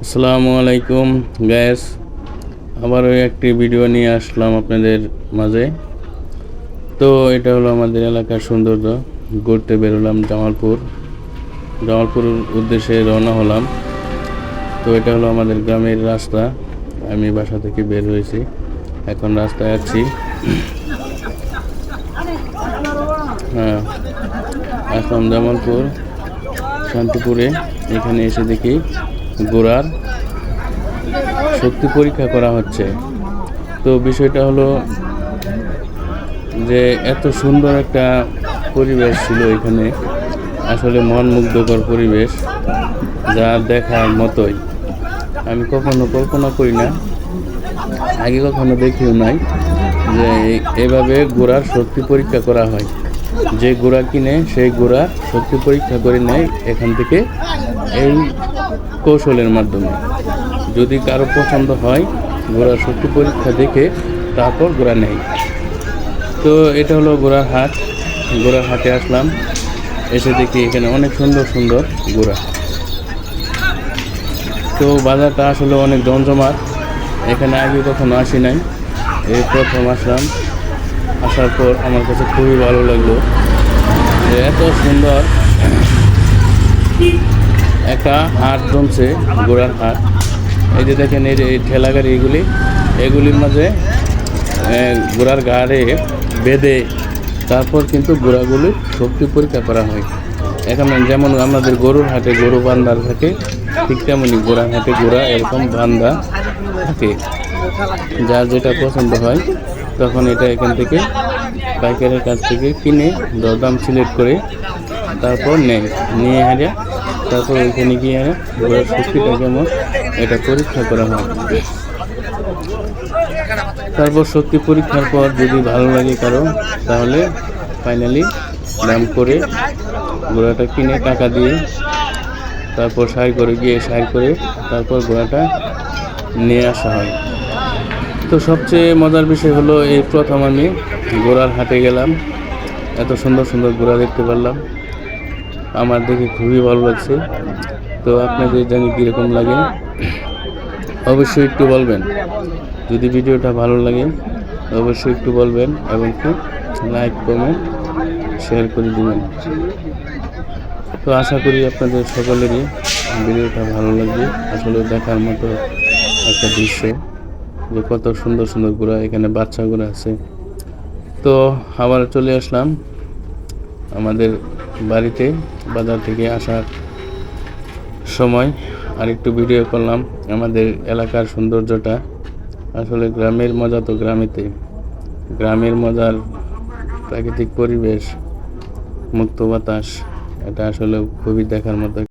আসসালামু আলাইকুম গ্যাস, আবারও একটি ভিডিও নিয়ে আসলাম আপনাদের মাঝে। তো এটা হলো আমাদের এলাকার সৌন্দর্য। ঘুরতে বেরোলাম জামালপুর উদ্দেশ্যে রওনা হলাম। তো এটা হলো আমাদের গ্রামের রাস্তা। আমি বাসা থেকে বের হয়েছি, এখন রাস্তায় আছি। হ্যাঁ, আসলাম জামালপুর শান্তিপুরে। এখানে এসে দেখি ঘোড়ার শক্তি পরীক্ষা করা হচ্ছে। তো বিষয়টা হলো যে এত সুন্দর একটা পরিবেশ ছিল এখানে, আসলে মন মুগ্ধকর পরিবেশ, যা দেখার মতোই। আমি কখনো কল্পনা করি না, আগে কখনো দেখিও নাই যে এভাবে ঘোড়ার শক্তি পরীক্ষা করা হয়। যে ঘোড়া কিনে সেই ঘোড়া শক্তি পরীক্ষা করে নেয় এখান থেকে, এই কৌশলের মাধ্যমে। যদি কারো পছন্দ হয়, ঘোড়ার শক্তি পরীক্ষা দেখে তারপর ঘোড়া নেয়। তো এটা হলো ঘোড়ার হাটে আসলাম। এসে দেখি এখানে অনেক সুন্দর সুন্দর ঘোড়া। তো বাজারটা আসলে অনেক জমজমাট, এখানে আগে কখনো আসি নাই, এই প্রথম আসলাম। আসার পর আমার কাছে খুবই ভালো লাগলো যে এত সুন্দর একটা হাট জমছে, ঘোড়ার হাট। এই যে দেখেন, এই ঠেলা গাড়ি এগুলির মাঝে ঘোড়ার গাড়ে বেঁধে তারপর কিন্তু ঘোড়াগুলির শক্তি পরীক্ষা করা হয়। এখানে যেমন আমাদের গরুর হাটে গরু বান্ধা থাকে, ঠিক তেমনি ঘোড়ার হাটে ঘোড়া এরকম বান্ধা থাকে। যার যেটা পছন্দ হয় তখন এটা এখান থেকে পাইকারের কাছ থেকে কিনে দরদাম সিলেক্ট করে তারপর নিয়ে হারিয়া তারপর ওইখানে গিয়ে ঘোড়ার শক্তিটা কেমন এটা পরীক্ষা করা হয়। তারপর শক্তি পরীক্ষার পর যদি ভালো লাগে কারো, তাহলে ফাইনালি দাম করে ঘোড়াটা কিনে টাকা দিয়ে তারপর সাই করে তারপর ঘোড়াটা নিয়ে আসা হয়। তো সবচেয়ে মজার বিষয় হলো, এই প্রথম আমি ঘোড়ার হাটে গেলাম, এত সুন্দর সুন্দর ঘোড়া দেখতে পারলাম, আমার দেখে খুবই ভালো লাগছে। তো আপনাদের জানি কীরকম লাগে অবশ্যই একটু বলবেন। যদি ভিডিওটা ভালো লাগে অবশ্যই একটু বলবেন এবং লাইক কমেন্ট শেয়ার করে দিবেন। তো আশা করি আপনাদের সকলেরই ভিডিওটা ভালো লাগবে। আসলে দেখার মতো একটা দৃশ্য, যে কত সুন্দর সুন্দর ঘোড়া, এখানে বাচ্চা ঘোড়া আছে। তো আবার চলে আসলাম আমাদের বাড়িতে। বাজার থেকে আসার সময় আরেকটু ভিডিও করলাম আমাদের এলাকার সৌন্দর্যটা। আসলে গ্রামের মজা তো গ্রামের মজার প্রাকৃতিক পরিবেশ, মুক্ত বাতাস, এটা আসলে খুবই দেখার মতো।